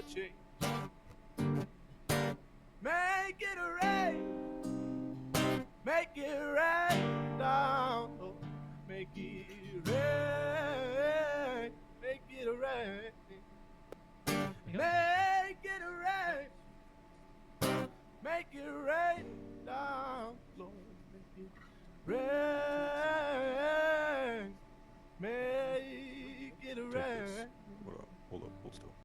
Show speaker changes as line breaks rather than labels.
a change. Make it rain, make it rain down, oh, make it rain, make it rain, make it rain, make it rain down.